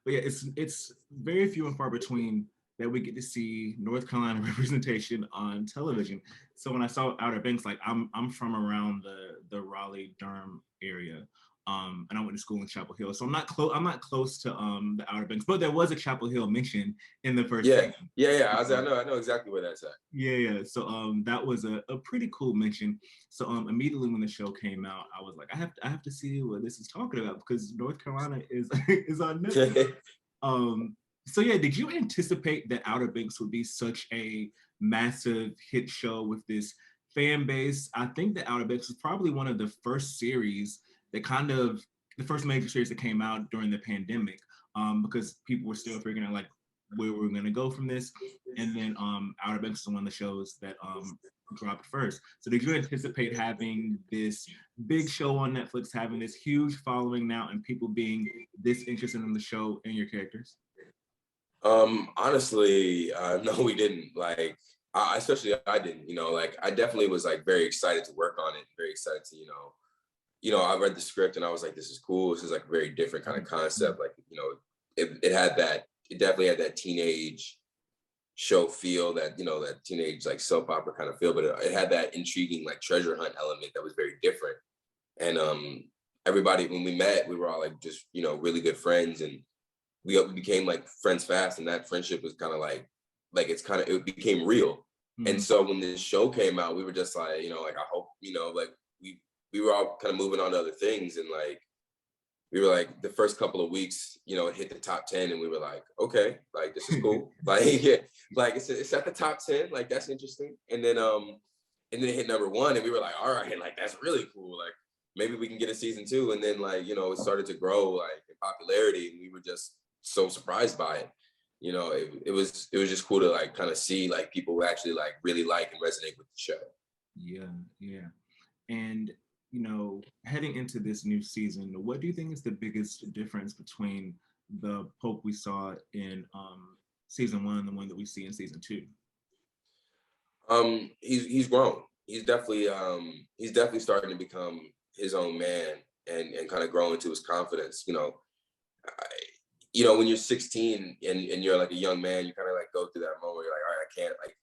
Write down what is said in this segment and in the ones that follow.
But yeah, it's very few and far between that we get to see North Carolina representation on television. So when I saw Outer Banks, like I'm from around the Raleigh Durham area. And I went to school in Chapel Hill, so I'm not close to the Outer Banks, but there was a Chapel Hill mention in the first Yeah, season. yeah. I know exactly where that's at. Yeah. So that was a pretty cool mention. So immediately when the show came out, I was like, I have to see what this is talking about because North Carolina is is on Netflix. Um, so yeah, did you anticipate that Outer Banks would be such a massive hit show with this fan base? I think that Outer Banks was probably one of the first series that kind of the first major series that came out during the pandemic, because people were still figuring out like where we're gonna go from this. And then Outer Banks is one of the shows that dropped first. So did you anticipate having this big show on Netflix, having this huge following now, and people being this interested in the show and your characters? Honestly, no, we didn't. Like, especially I didn't. Like I definitely was like very excited to work on it, very excited to I read the script and I was like, this is cool. This is like a very different kind of concept. Like, it definitely had that teenage show feel, that teenage like soap opera kind of feel, but it had that intriguing like treasure hunt element that was very different. And everybody, when we met, we were all like just, really good friends, and we became like friends fast. And that friendship was kind of like it became real. Mm-hmm. And so when this show came out, we were just like, like, I hope, like we were all kind of moving on to other things. And like, we were like the first couple of weeks, it hit the top 10, and we were like, okay, like this is cool. Like, yeah, like it's at the top 10, like that's interesting. And then it hit number 1, and we were like, all right, like that's really cool. Like maybe we can get a season 2. And then like, it started to grow like in popularity, and we were just so surprised by it. It was just cool to like kind of see like people who actually like really like and resonate with the show. Yeah. And heading into this new season, what do you think is the biggest difference between the Pope we saw in season 1 and the one that we see in season 2? He's grown. He's definitely starting to become his own man, and kind of grow into his confidence. When you're 16 and you're like a young man, you kind of like go through that moment where you're like, all right, I can't like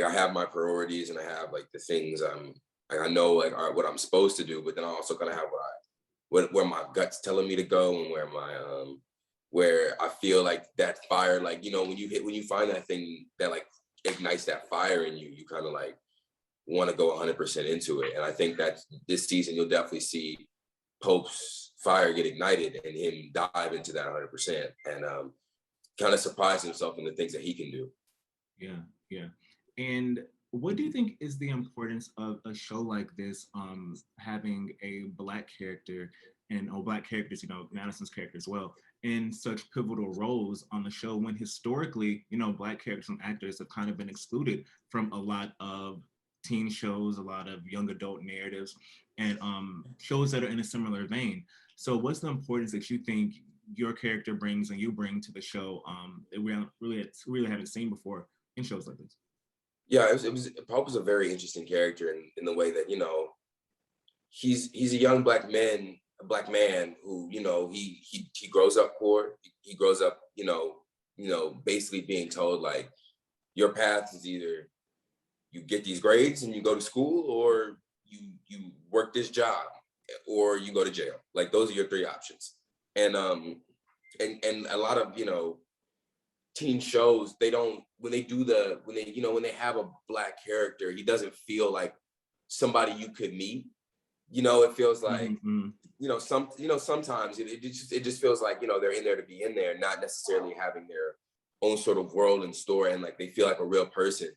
I have my priorities, and I have like the things like I know like all right, what I'm supposed to do, but then I also kind of have where my gut's telling me to go, and where I feel like that fire, like when you find that thing that like ignites that fire in you, you kind of like want to go 100% into it. And I think that this season you'll definitely see Pope's fire get ignited and him dive into that 100%, and kind of surprise himself in the things that he can do. Yeah. And what do you think is the importance of a show like this having a Black character or Black characters, Madison's character as well, in such pivotal roles on the show when historically, Black characters and actors have kind of been excluded from a lot of teen shows, a lot of young adult narratives, and shows that are in a similar vein. So what's the importance that you think your character brings and you bring to the show that we really haven't seen before in shows like this? Yeah, Pope was a very interesting character in the way that, he's a young a black man who, he grows up poor. He grows up, basically being told like your path is either you get these grades and you go to school, or you work this job, or you go to jail. Like those are your 3 options. And and a lot of, teen shows, they don't, when they have a Black character, he doesn't feel like somebody you could meet. It feels like, Mm-hmm. Sometimes it just feels like, they're in there to be in there, not necessarily having their own sort of world in store, and like they feel like a real person.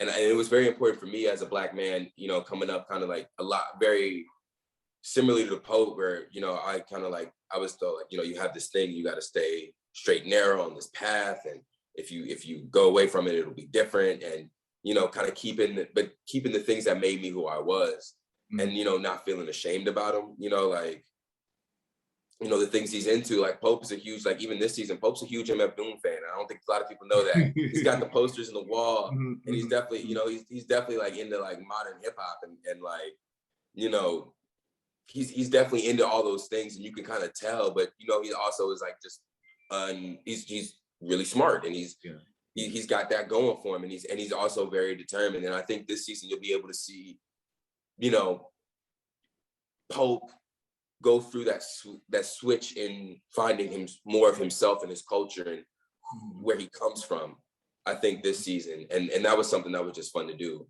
And it was very important for me as a Black man, coming up kind of like a lot, very similarly to the Pope, where, I kind of like, I was told like, you have this thing, you got to stay straight and narrow on this path. And if you go away from it, it'll be different. And, kind of keeping the things that made me who I was, and, not feeling ashamed about them, like, the things he's into. Like Pope is a huge, like even this season, Pope's a huge MF Doom fan. I don't think a lot of people know that. He's got the posters in the wall, and he's definitely, he's definitely like into like modern hip hop, and like, he's definitely into all those things, and you can kind of tell. But he also is like just he's really smart, and he's got that going for him, and he's also very determined. And I think this season you'll be able to see, you know, Pope go through that switch in finding him more of himself and his culture and where he comes from. I think this season, and that was something that was just fun to do.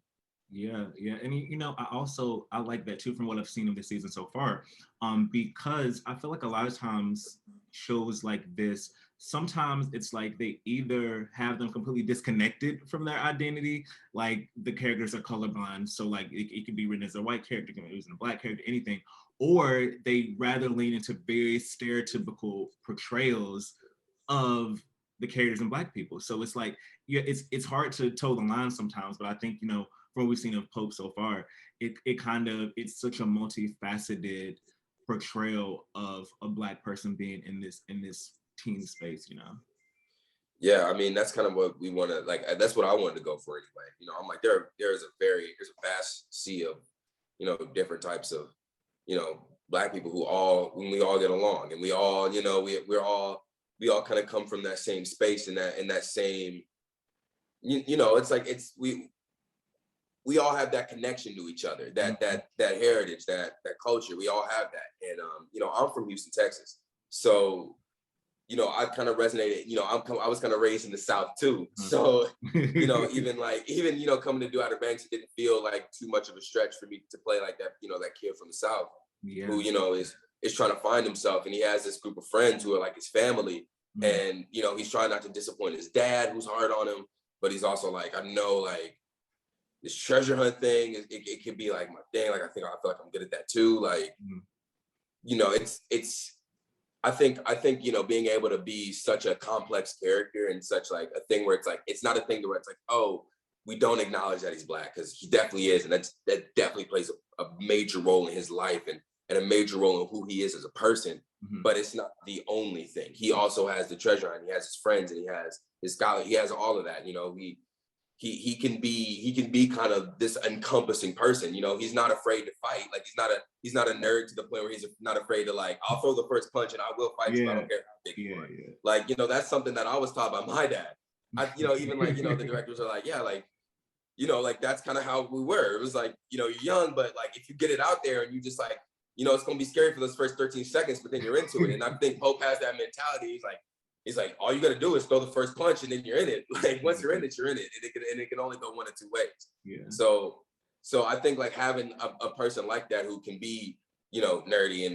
Yeah, and you know, I like that too from what I've seen of this season so far, because I feel like a lot of times shows like this, sometimes it's like they either have them completely disconnected from their identity, like the characters are colorblind, so like it could be written as a white character, it can be written as a black character, anything, or they rather lean into very stereotypical portrayals of the characters and Black people. So it's like, yeah, it's hard to toe the line sometimes, but I think, you know, from what we've seen of Pope so far, it's such a multifaceted portrayal of a Black person being in this teen space, you know. Yeah, I mean, that's kind of what we want to, like, that's what I wanted to go for anyway. You know, I'm like, there's a vast sea of, you know, different types of, you know, Black people when we all get along, and we all, you know, we all kind of come from that same space and that same, you know, it's like, we all have that connection to each other, that heritage, that culture. We all have that. And you know, I'm from Houston, Texas, so, you know, I kind of resonated. You know, I was kind of raised in the South too, so, you know, even you know, coming to do Outer Banks, it didn't feel like too much of a stretch for me to play like that. You know, that kid from the South, who, you know, is trying to find himself, and he has this group of friends who are like his family, and, you know, he's trying not to disappoint his dad, who's hard on him, but he's also like, I know, like, this treasure hunt thing, it could be like my thing. Like, I feel like I'm good at that too. Like, you know, I think, you know, being able to be such a complex character and such like a thing where it's like, it's not a thing where it's like, oh, we don't acknowledge that he's Black, because he definitely is. And that definitely plays a major role in his life and a major role in who he is as a person. But it's not the only thing. He also has the treasure hunt, he has his friends, and he has his scholar, he has all of that. You know, he can be kind of this encompassing person. You know, he's not afraid to fight. Like, he's not a nerd to the point where he's not afraid to, like, I'll throw the first punch and I will fight you. I don't care how big you are. Like, you know, that's something that I was taught by my dad. You know, even like, you know, the directors are like, yeah, like, you know, like, that's kind of how we were. It was like, you know, you're young, but like, if you get it out there and you just like, you know, it's gonna be scary for those first 13 seconds, but then you're into it. And I think Pope has that mentality. He's like, all you got to do is throw the first punch, and then you're in it. Like, once you're in it, you're in it, and it can only go one of two ways. So I think, like, having a person like that who can be, you know, nerdy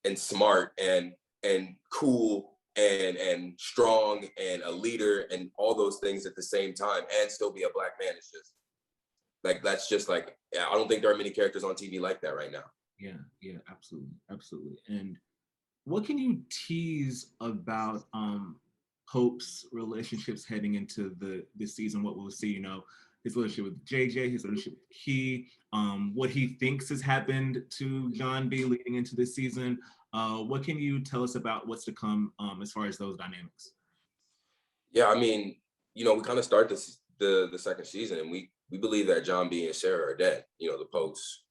and smart and cool and strong and a leader and all those things at the same time, and still be a Black man, is just like, that's just like, I don't think there are many characters on TV like that right now. Yeah, absolutely. And what can you tease about Pope's relationships heading into this season? What we'll see, you know, his relationship with JJ, his relationship with Key, what he thinks has happened to John B leading into this season. What can you tell us about what's to come as far as those dynamics? Yeah, I mean, you know, we kind of start the second season, and we believe that John B and Sarah are dead. You know, the Popes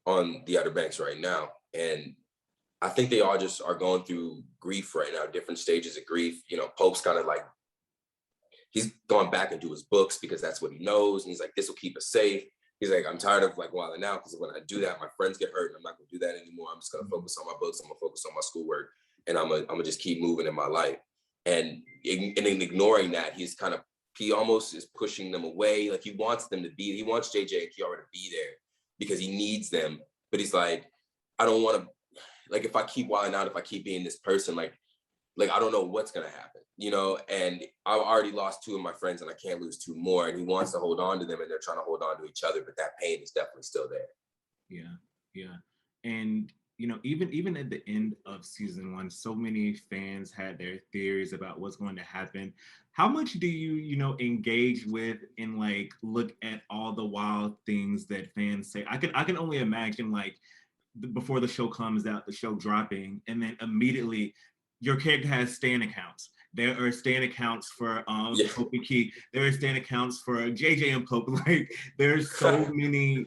on the Outer Banks right now, and I think they all just are going through grief right now, different stages of grief. You know, Pope's kind of like, he's gone back into his books because that's what he knows. And he's like, this will keep us safe. He's like, I'm tired of like wilding out, because when I do that, my friends get hurt, and I'm not gonna do that anymore. I'm just gonna focus on my books. I'm gonna focus on my schoolwork, and I'm gonna just keep moving in my life. And in ignoring that, he almost is pushing them away. Like, he wants JJ and Kiara to be there because he needs them. But he's like, I don't want to, like, if I keep wilding out, if I keep being this person, like I don't know what's gonna happen, you know. And I've already lost 2 of my friends, and I can't lose 2 more. And he wants to hold on to them, and they're trying to hold on to each other, but that pain is definitely still there. Yeah. And, you know, even at the end of season 1, so many fans had their theories about what's going to happen. How much do you know, engage with and like look at all the wild things that fans say? I can only imagine, like, before the show comes out, the show dropping, and then immediately your character has stan accounts. There are stan accounts for Pope and Key. There are stan accounts for JJ and Pope. Like, there's so many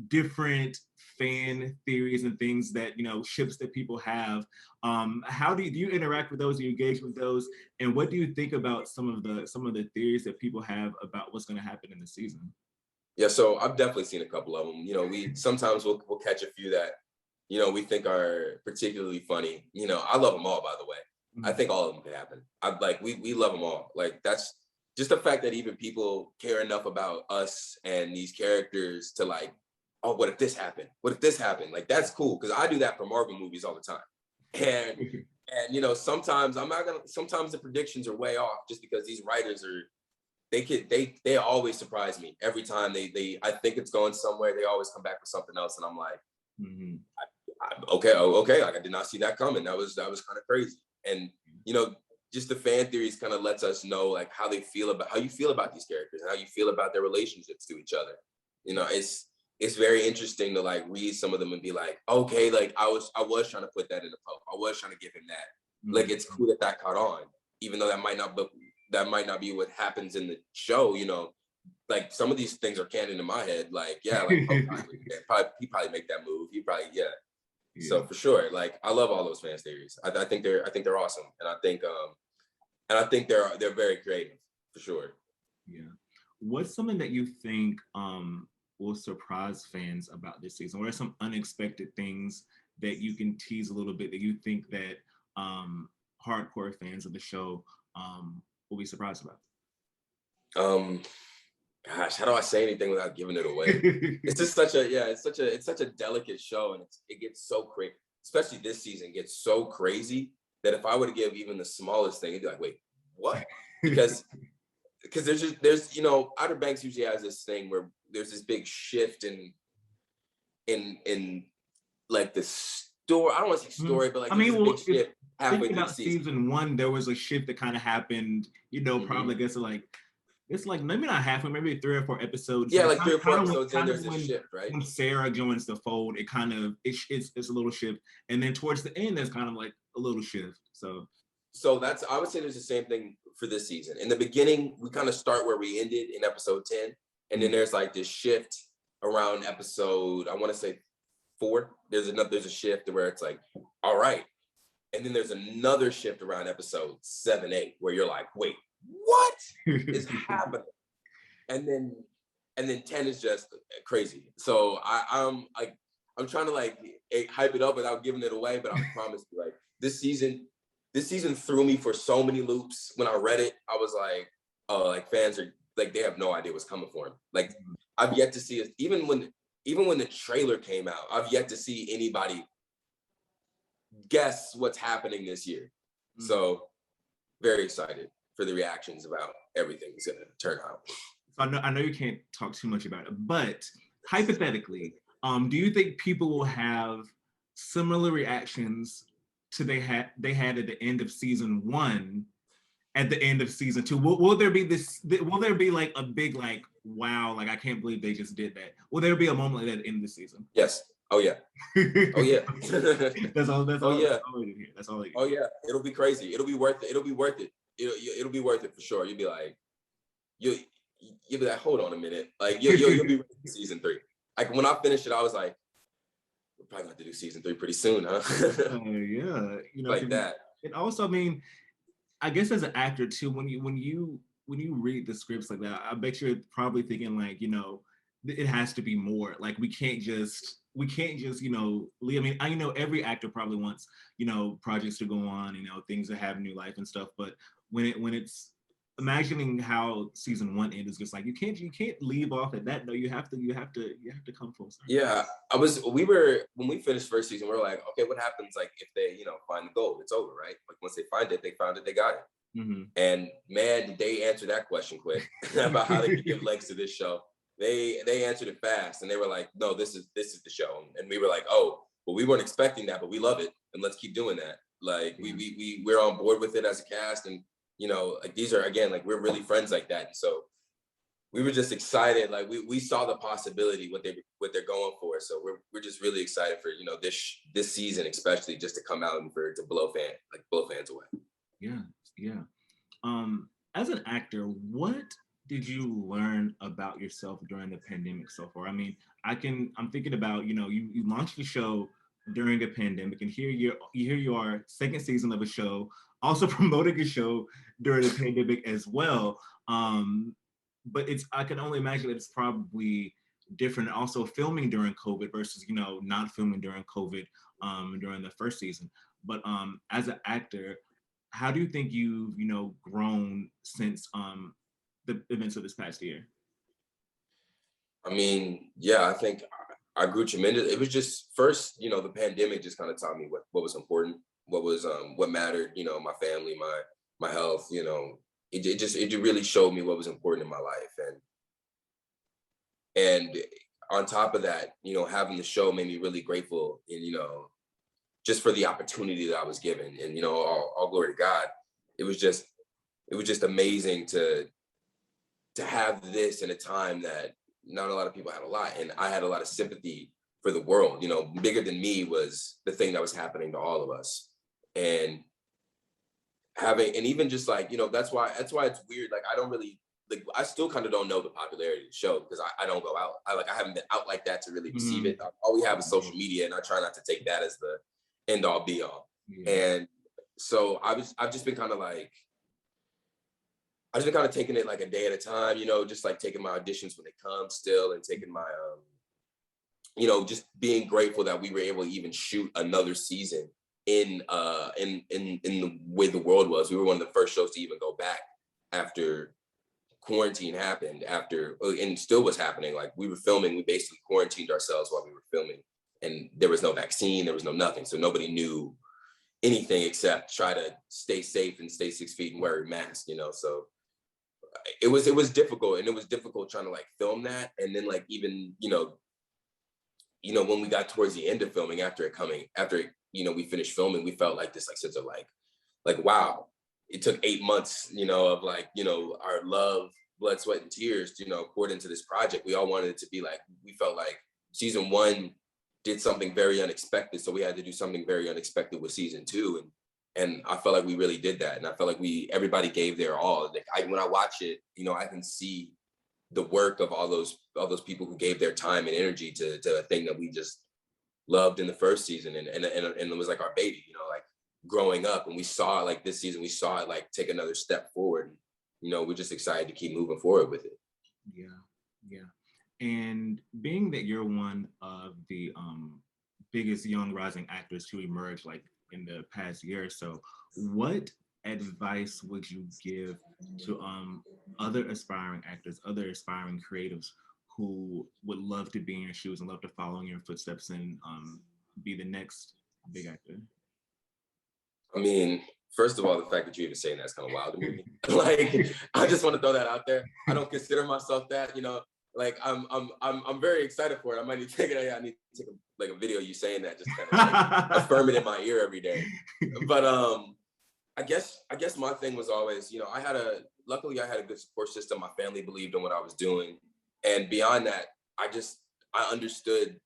different fan theories and things that, you know, ships that people have. How do you interact with those? Do you engage with those? And what do you think about some of the theories that people have about what's going to happen in the season? Yeah, so I've definitely seen a couple of them. You know, we sometimes we'll catch a few that, you know, we think are particularly funny. You know, I love them all, by the way. I think all of them could happen. I like we love them all. Like that's just the fact that even people care enough about us and these characters to like, oh, what if this happened? What if this happened? Like that's cool because I do that for Marvel movies all the time. And you know, sometimes sometimes the predictions are way off just because these writers are they always surprise me every time I think it's going somewhere. They always come back with something else, and I'm like, okay, like I did not see that coming. That was kind of crazy. And you know, just the fan theories kind of lets us know like how you feel about these characters and how you feel about their relationships to each other. You know, it's very interesting to like read some of them and be like, okay, like I was trying to put that in the post. I was trying to give him that. Like it's cool that caught on, even though that might not be what happens in the show. You know, like some of these things are canon in my head. Like yeah, like he probably make that move. He probably yeah. So for sure, like I love all those fan theories. I think they're awesome, and I think they're very creative for sure. Yeah. What's something that you think will surprise fans about this season? What are some unexpected things that you can tease a little bit that you think that hardcore fans of the show will be surprised about? Gosh, how do I say anything without giving it away? It's just it's such a delicate show, and it gets so crazy. Especially this season gets so crazy that if I were to give even the smallest thing, it'd be like, wait, what? Because there's you know, Outer Banks usually has this thing where there's this big shift in like the story. I don't want to say story, but like there's a big shift halfway through the season 1, there was a shift that kind of happened, you know, probably I guess it's like maybe not halfway, maybe 3 or 4 episodes. Yeah, like 3 or 4 episodes, and there's a shift, right? When Sarah joins the fold, it kind of it's a little shift, and then towards the end, there's kind of like a little shift. So that's I would say there's the same thing for this season. In the beginning, we kind of start where we ended in episode 10, and then there's like this shift around episode I want to say 4. There's a shift where it's like, all right, and then there's another shift around episode 7, 8, where you're like, wait, what is happening? And then 10 is just crazy. So I'm trying to like hype it up without giving it away, but I promise you, like this season threw me for so many loops. When I read it, I was like, oh, like fans are like, they have no idea what's coming for them. Like I've yet to see it, even when the trailer came out, I've yet to see anybody guess what's happening this year. So very excited for the reactions about everything's gonna turn out. So I know you can't talk too much about it, but hypothetically, do you think people will have similar reactions to they had at the end of season 1 at the end of season 2? Will there be will there be like a big like, wow, like I can't believe they just did that? Will there be a moment like that at the end of the season? Yes. Oh yeah. Oh yeah. That's all. Oh yeah. That's all. Oh yeah. It'll be crazy. It'll be worth it. It'll be worth it. It'll be worth it for sure. You'll be like, you'll be like, hold on a minute. Like you'll be ready for season 3. Like when I finished it, I was like, we're probably going to do season 3 pretty soon, huh? Yeah, you know, like that. And also, I mean, I guess as an actor too, when you read the scripts like that, I bet you're probably thinking like, you know, it has to be more. Like we can't just, you know, I mean, I know every actor probably wants, you know, projects to go on, you know, things to have new life and stuff. But when it's imagining how season 1 ends, just like you can't leave off at that. No, you have to come full circle. Yeah, when we finished first season, we were like, okay, what happens like if they, you know, find the gold? It's over, right? Like once they found it, they got it. And man, did they answer that question quick about how they could give legs to this show. They answered it fast, and they were like, no, this is the show. And we were like, oh, well, we weren't expecting that, but we love it, and let's keep doing that. Like we're on board with it as a cast, and you know, like these are, again, like we're really friends like that. And so we were just excited. Like we saw the possibility, what they're going for. So we're just really excited for, you know, this season, especially just to come out and for it to blow fans away. Yeah. As an actor, what did you learn about yourself during the pandemic so far? I mean, I'm thinking about, you launched the show during a pandemic, and here you are, second season of a show, also promoting a show during the pandemic as well. But I can only imagine that it's probably different. Also, filming during COVID versus not filming during COVID during the first season. But as an actor, how do you think you've grown since the events of this past year? I mean, yeah, I think I grew tremendous. It was just first, the pandemic just kind of taught me what was important, what mattered, my family, my health, it really showed me what was important in my life. And on top of that, having the show made me really grateful and, just for the opportunity that I was given. And, all glory to God. It was just amazing to have this in a time that not a lot of people had a lot. And I had a lot of sympathy for the world. Bigger than me was the thing that was happening to all of us. And even just like, that's why it's weird. Like, I don't really, like, I still kind of don't know the popularity of the show because I don't go out. I haven't been out like that to really receive it. All we have is social media, and I try not to take that as the end all be all. Yeah. And so I've just been kind of like, taking it like a day at a time, just like taking my auditions when they come still, and taking my, just being grateful that we were able to even shoot another season in the way the world was. We were one of the first shows to even go back after quarantine happened, and still was happening. Like, we were filming, we basically quarantined ourselves while we were filming, and there was no vaccine, there was no nothing. So nobody knew anything except try to stay safe and stay 6 feet and wear a mask, So it was difficult, and it was difficult trying to like film that. And then like, even, when we got towards the end of filming, after we finished filming, we felt like this like sense of like, wow, it took 8 months, of like, our love, blood, sweat, and tears, poured into this project. We all wanted it to be like, we felt like season 1 did something very unexpected. So we had to do something very unexpected with season 2. And I felt like we really did that. And I felt like everybody gave their all. Like, when I watch it, I can see the work of all those people who gave their time and energy to a thing that we just loved in the first season. And it was like our baby, like growing up. And we saw it like this season, we saw it like take another step forward. We're just excited to keep moving forward with it. Yeah. And being that you're one of the biggest young rising actors to emerge like in the past year or so, what advice would you give to other aspiring actors, other aspiring creatives who would love to be in your shoes and love to follow in your footsteps and be the next big actor? I mean, first of all, the fact that you're even saying that's kind of wild to me. Like, I just want to throw that out there. I don't consider myself that, like I'm very excited for it. I might need to take it. I need to take a video of you saying that, just kind of like affirm it in my ear every day. But I guess my thing was always, luckily I had a good support system. My family believed in what I was doing. And beyond that, I understood,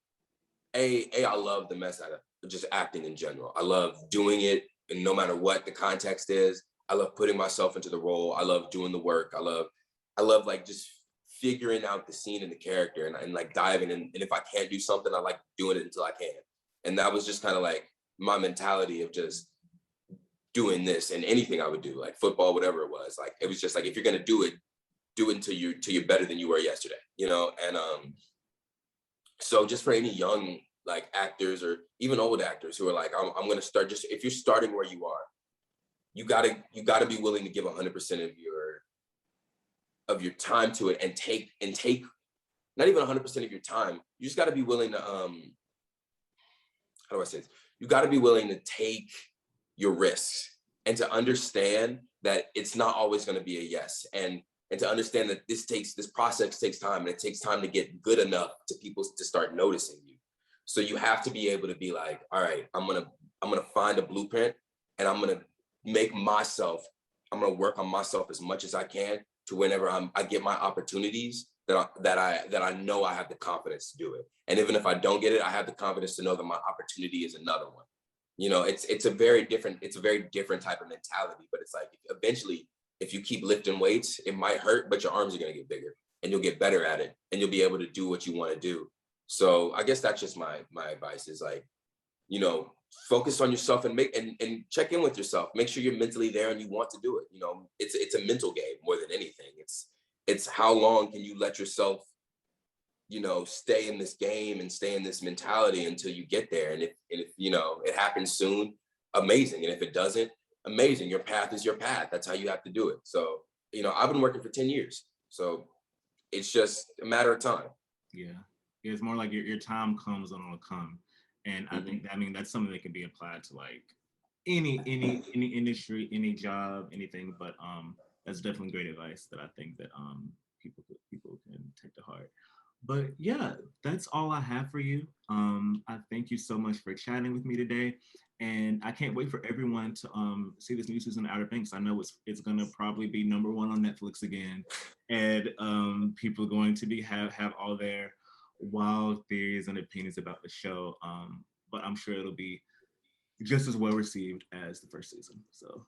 I love the mess out of just acting in general. I love doing it, and no matter what the context is. I love putting myself into the role. I love doing the work. I love like just figuring out the scene and the character and like diving in. And if I can't do something, I like doing it until I can. And that was just kind of like my mentality of just doing this, and anything I would do, like football, whatever it was. Like, it was just like, if you're going to do it until you're better than you were yesterday, And so just for any young like actors or even old actors who are like, I'm going to start, just if you're starting where you are, you gotta be willing to give 100% of your time to it, and take not even 100% of your time. You just got to be willing to how do I say this? You got to be willing to take your risks, and to understand that it's not always going to be a yes, and to understand that this process takes time, and it takes time to get good enough to people to start noticing you. So you have to be able to be like, all right, I'm gonna find a blueprint, and I'm gonna work on myself as much as I can, to whenever I get my opportunities, that I know I have the confidence to do it. And even if I don't get it, I have the confidence to know that my opportunity is another one. It's a very different type of mentality. But it's like, eventually if you keep lifting weights, it might hurt, but your arms are gonna get bigger and you'll get better at it and you'll be able to do what you want to do. So I guess that's just my advice is like, you know, focus on yourself and and check in with yourself. Make sure you're mentally there and you want to do it. You know, it's a mental game more than anything. It's how long can you let yourself, you know, stay in this game and stay in this mentality until you get there. And if you know it happens soon, amazing. And if it doesn't, amazing. Your path is your path. That's how you have to do it. So, you know, I've been working for 10 years. So it's just a matter of time. Yeah. It's more like your time comes and it'll come. And I think that, I mean, that's something that can be applied to like any industry, any job, anything. But that's definitely great advice that I think that people can take to heart. But yeah, that's all I have for you. I thank you so much for chatting with me today. And I can't wait for everyone to see this new season of Outer Banks. I know it's gonna probably be #1 on Netflix again. And people are going to be have all their wild theories and opinions about the show. But I'm sure it'll be just as well received as the first season. So